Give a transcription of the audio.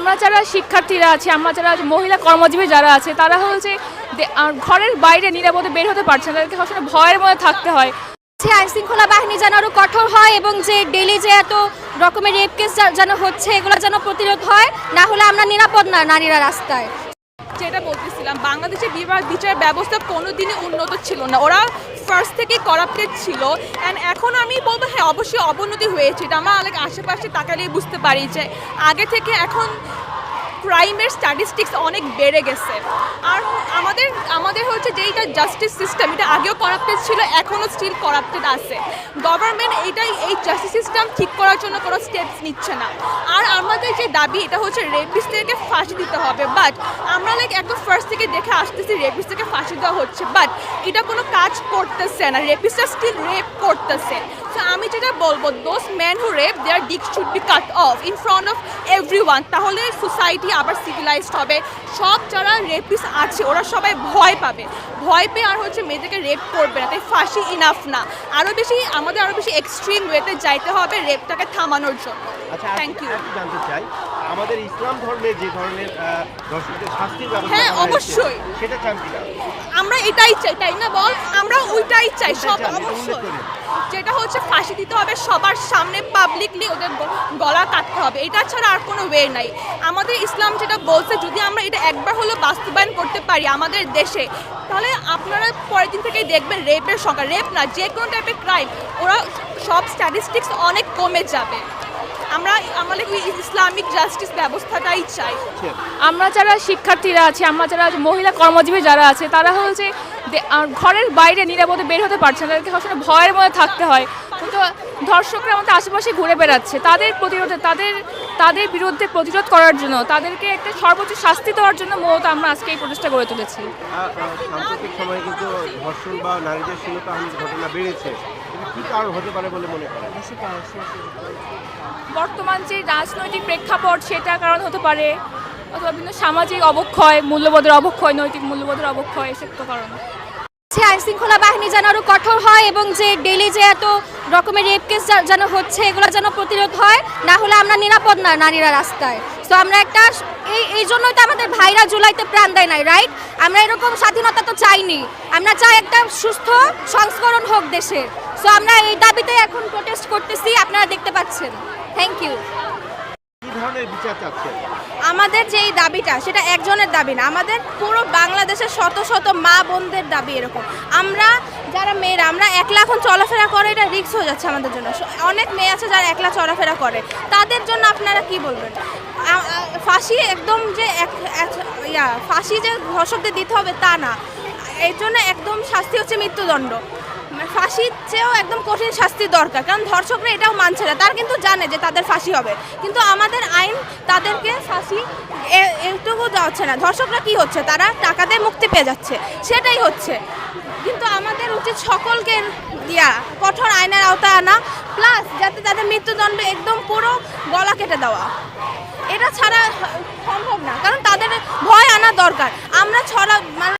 আমরা যারা শিক্ষার্থীরা আছি, আমরা যারা মহিলা কর্মজীবী যারা আছে, তারা হচ্ছে ঘরের বাইরে নিরাপদে বের হতে পারছে না, তাদেরকে আসলে ভয়ের মধ্যে থাকতে হয়। আইন শৃঙ্খলা বাহিনী যেন আরো কঠোর হয় এবং যে ডেইলি যে এত রকমের রেপ কেস যেন হচ্ছে এগুলো যেন প্রতিরোধ হয়, না হলে আমরা নিরাপদ না নারীরা রাস্তায়। যেটা বলতেছিলাম, বাংলাদেশের বিচার ব্যবস্থা কোনোদিনই উন্নত ছিল না, ওরা ফার্স্ট থেকে করাপ্টেড ছিল। অ্যান্ড এখন আমি বলবো হ্যাঁ অবশ্যই অবনতি হয়েছে, এটা আমরা অনেক আশেপাশে তাকালেই বুঝতে পারি যে আগে থেকে এখন ক্রাইমের স্ট্যাটিস্টিক্স অনেক বেড়ে গেছে। আর আমাদের হচ্ছে যে এইটা জাস্টিস সিস্টেম, এটা আগেও করাপ্টেড ছিল, এখনও স্টিল করাপ্টেড আছে। গভর্নমেন্ট এই জাস্টিস সিস্টেম ঠিক করার জন্য কোনো স্টেপস নিচ্ছে না। আর আমাদের যে দাবি এটা হচ্ছে রেপিস্টদেরকে ফাঁসি দিতে হবে, বাট আমরা একদম ফার্স্ট থেকে দেখে আসতেছি রেপিস্টদেরকে ফাঁসি দেওয়া হচ্ছে, বাট এটা কোনো কাজ করতেছে না, রেপিস্টরা স্টিল রেপ করতেছে। সো আমি যেটা বলবো, those man who rape their dick should be cut off in front of everyone, তাহলে সোসাইটি আবার সিভিলাইজড হবে। সব যারা রেপিস্ট আছে ওরা সবাই ভয় পাবে, ভয় পেয়ে আর হচ্ছে মেয়েদেরকে রেপ করবে না। তাই ফাঁসি ইনাফ না, আমাদের আরও বেশি এক্সট্রিম ওয়েতে যাইতে হবে রেপটাকে থামানোর জন্য। Thank you. জানতে চাই আমাদের ইসলাম ধর্মে যে ধরনের ধর্ষকদের শাস্তির ব্যবস্থা, হ্যাঁ অবশ্যই সেটা চান কিনা? আমরা এটাই চাই, তাই না বল? আমরা ওইটাই চাই সব, অবশ্যই যেটা হচ্ছে ফাঁসি দিতে হবে সবার সামনে, পাবলিকলি ওদের গলা কাটতে হবে, এটা ছাড়া আর কোনো ওয়ে নাই। আমাদের ইসলাম যেটা বলছে, যদি আমরা এটা একবার হলেও বাস্তবায়ন করতে পারি আমাদের দেশে, তাহলে আপনারা পরের দিন থেকেই দেখবেন রেপের সংখ্যা, রেপ না যে কোনো টাইপের ক্রাইম, ওরা সব স্ট্যাটিস্টিক্স অনেক কমে যাবে। আমাদের ইসলামিক জাস্টিস ব্যবস্থাটাই চাই। আমরা যারা শিক্ষার্থীরা আছি, আমরা যারা মহিলা কর্মজীবী যারা আছে, তারা হচ্ছে ঘরের বাইরে নিরাপদে বের হতে পারছে না, তাদেরকে আসলে ভয়ের মধ্যে থাকতে হয়। কিন্তু ধর্ষকরা আমাদের আশেপাশে ঘুরে বেড়াচ্ছে, তাদের বিরুদ্ধে প্রতিরোধ করার জন্য, তাদেরকে একটা সর্বোচ্চ শাস্তি দেওয়ার জন্য মূলত আমরা আজকে এই প্রচেষ্টা গড়ে তুলেছি। সাম্প্রতিক সময়ে কিন্তু ধর্ষণ বা নারীদের শ্লীলতাহানির ঘটনা বেড়েছে, কি কারণ হতে পারে বলে মনে করেন? বর্তমান যে রাজনৈতিক প্রেক্ষাপট, সেটা কারণ হতে পারে, অথবা বিভিন্ন সামাজিক অবক্ষয়, মূল্যবোধের অবক্ষয়, নৈতিক মূল্যবোধের অবক্ষয়, এসব তো কারণ। আইন শৃঙ্খলা বাহিনী যেন আরো কঠোর হয় এবং যে ডেইলি যে এত রকমের রেপ কেস যেন হচ্ছে এগুলো যেন প্রতিরোধ হয়, না হলে আমরা নিরাপদ না নারীরা রাস্তায়। তো আমরা একটা এই জন্যই তো আমাদের ভাইরা জুলাইতে প্রাণ দেয় নাই, রাইট? আমরা এরকম স্বাধীনতা তো চাইনি, আমরা চাই একটা সুস্থ সংস্করণ হোক দেশের। সো আমরা এই দাবিতে এখন প্রোটেস্ট করতেছি, আপনারা দেখতে পাচ্ছেন। Thank you. কি ধরনের বিচার চাচ্ছেন? আমাদের যে এই দাবিটা, সেটা একজনের দাবি না, আমাদের পুরো বাংলাদেশের শত শত মা বোনদের দাবি। এরকম আমরা যারা মেয়েরা, আমরা একলা এখন চলাফেরা করে, এটা রিস্ক হয়ে যাচ্ছে আমাদের জন্য। অনেক মেয়ে আছে যারা একলা চলাফেরা করে, তাদের জন্য আপনারা কি বলবেন? ফাঁসি একদম যে ফাঁসি যে ধর্ষকদের দিতে হবে তা না, এর জন্য একদম শাস্তি হচ্ছে মৃত্যুদণ্ড। ফাঁসির চেয়েও একদম কঠিন শাস্তি দরকার, কারণ ধর্ষকরা এটাও মানছে না, তারা কিন্তু জানে যে তাদের ফাঁসি হবে, কিন্তু আমাদের আইন তাদেরকে ফাঁসি এটুকু যাচ্ছে না। ধর্ষকরা কি হচ্ছে, তারা টাকা দিয়ে মুক্তি পেয়ে যাচ্ছে, সেটাই হচ্ছে। কিন্তু আমাদের উচিত সকলকে কঠোর আইনের আওতায় আনা, প্লাস যাতে তাদের মৃত্যুদণ্ড একদম পুরো গলা কেটে দেওয়া। এটা ছাড়া সম্ভব না, কারণ তাদের ভয় আনা দরকার। আমরা